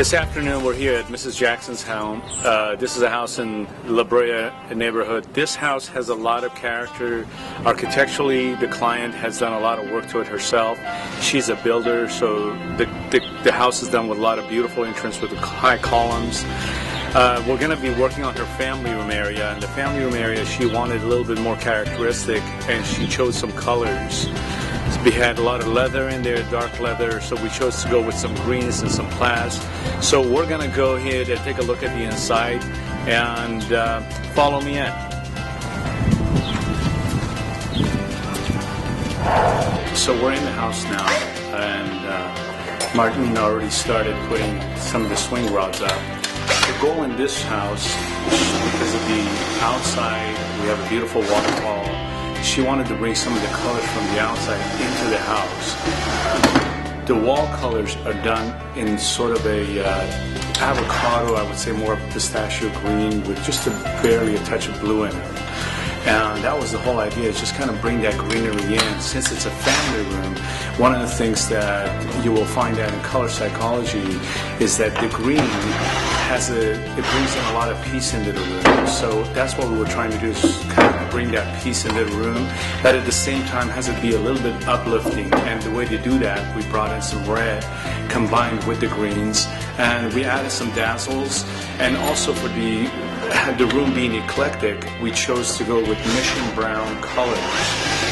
This afternoon we're here at Mrs. Jackson's home. This is a house in La Brea neighborhood. This house has a lot of character. Architecturally, the client has done a lot of work to it herself. She's a builder, so the house is done with a lot of beautiful entrance with high columns. We're going to be working on her family room area. In the family room area, she wanted a little bit more characteristic, and she chose some colors. We had a lot of leather in there, dark leather, so we chose to go with some greens and some plaids. So we're going to go ahead and take a look at the inside and follow me in. So we're in the house now, and Martin already started putting some of the swing rods up. The goal in this house, because of the outside, we have a beautiful waterfall. She wanted to bring some of the colors from the outside into the house. The wall colors are done in sort of a avocado, I would say more of pistachio green with just barely a touch of blue in it. And that was the whole idea, is just kind of bring that greenery in. Since it's a family room, one of the things that you will find out in color psychology is that the green it brings in a lot of peace into the room. So that's what we were trying to do, is kind of bring that peace into the room, but at the same time has it be a little bit uplifting. And the way to do that, we brought in some red combined with the greens, and we added some dazzles. And also for the room being eclectic, we chose to go with mission brown colors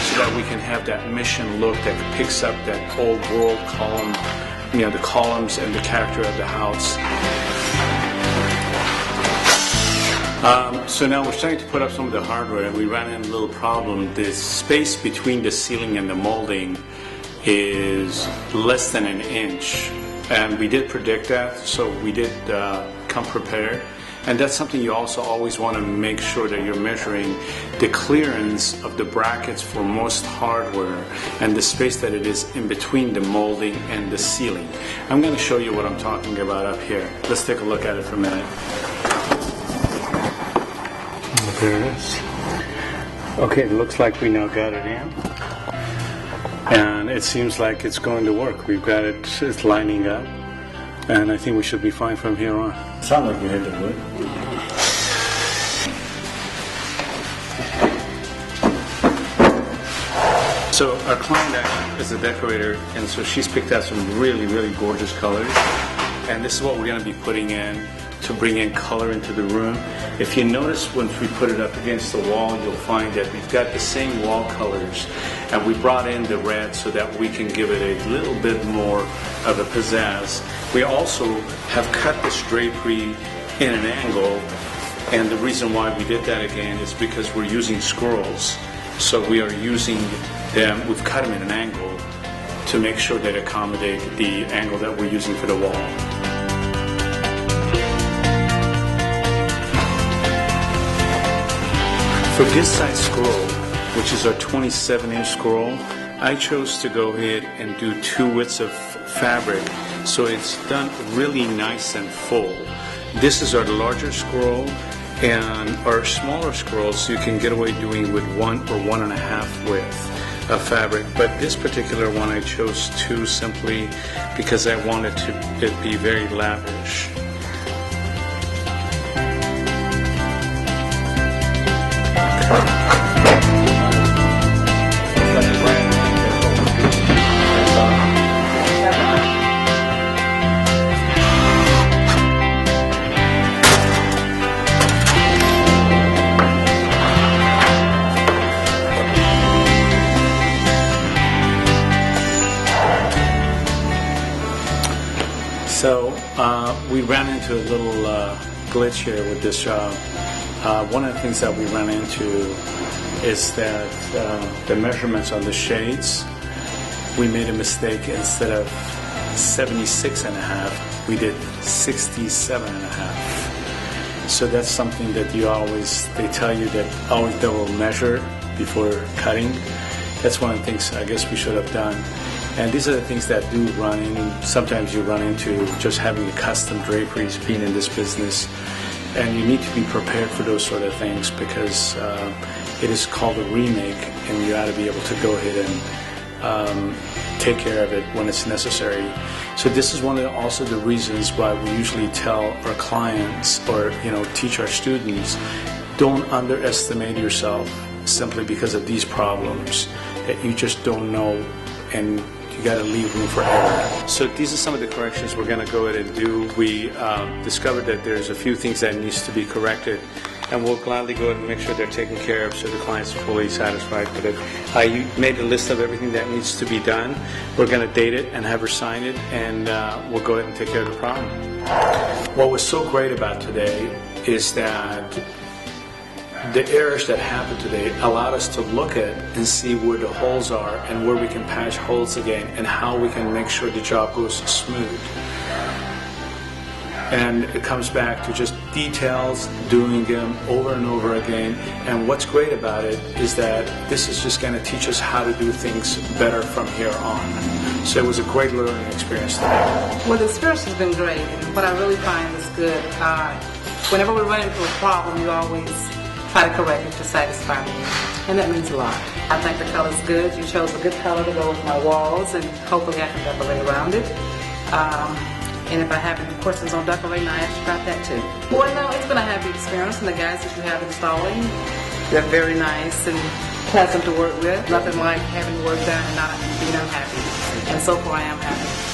so that we can have that mission look that picks up that old world column, the columns and the character of the house. So now we're starting to put up some of the hardware, and we ran into a little problem. The space between the ceiling and the molding is less than an inch, and we did predict that, so we did come prepared. And that's something you also always want to make sure that you're measuring the clearance of the brackets for most hardware and the space that it is in between the molding and the ceiling. I'm going to show you what I'm talking about up here. Let's take a look at it for a minute. There it is. Okay, it looks like we now got it in. And it seems like it's going to work. We've got it, it's lining up. And I think we should be fine from here on. Sounds like we hit the wood. So our client is a decorator, and so she's picked out some really, really gorgeous colors. And this is what we're going to be putting in to bring in color into the room. If you notice, once we put it up against the wall, you'll find that we've got the same wall colors, and we brought in the red so that we can give it a little bit more of a pizzazz. We also have cut this drapery in an angle, and the reason why we did that again is because we're using scrolls. So we are using them, we've cut them in an angle to make sure that accommodate the angle that we're using for the wall. For this size scroll, which is our 27-inch scroll, I chose to go ahead and do 2 widths of fabric, so it's done really nice and full. This is our larger scroll, and our smaller scrolls you can get away doing with 1 or 1.5 width of fabric. But this particular one I chose 2 simply because I wanted it be very lavish. So we ran into a little glitch here with this job. One of the things that we ran into is that the measurements on the shades, we made a mistake. Instead of 76.5, we did 67.5. So that's something that they tell you that always double measure before cutting. That's one of the things I guess we should have done. And these are the things that do run in. Sometimes you run into just having a custom draperies, being in this business, and you need to be prepared for those sort of things because it is called a remake, and you ought to be able to go ahead and take care of it when it's necessary. So this is one of also the reasons why we usually tell our clients or teach our students, don't underestimate yourself simply because of these problems that you just don't know, and you got to leave room for error. So these are some of the corrections we're going to go ahead and do. We discovered that there's a few things that needs to be corrected, and we'll gladly go ahead and make sure they're taken care of so the client's fully satisfied with it. I made a list of everything that needs to be done. We're going to date it and have her sign it, and we'll go ahead and take care of the problem. What was so great about today is that the errors that happened today allowed us to look at and see where the holes are and where we can patch holes again and how we can make sure the job goes smooth. And it comes back to just details, doing them over and over again. And what's great about it is that this is just going to teach us how to do things better from here on. So it was a great learning experience today. Well, the experience has been great. And what I really find is good, whenever we run into a problem, you always try to correct it to satisfy me. And that means a lot. I think the color's good. You chose a good color to go with my walls, and hopefully I can decorate around it. And if I have any questions on decorating, I ask you about that too. Well, no, it's been a happy experience, and the guys that you have installing, they're very nice and pleasant to work with. Nothing like having work done and not being unhappy. And so far I am happy.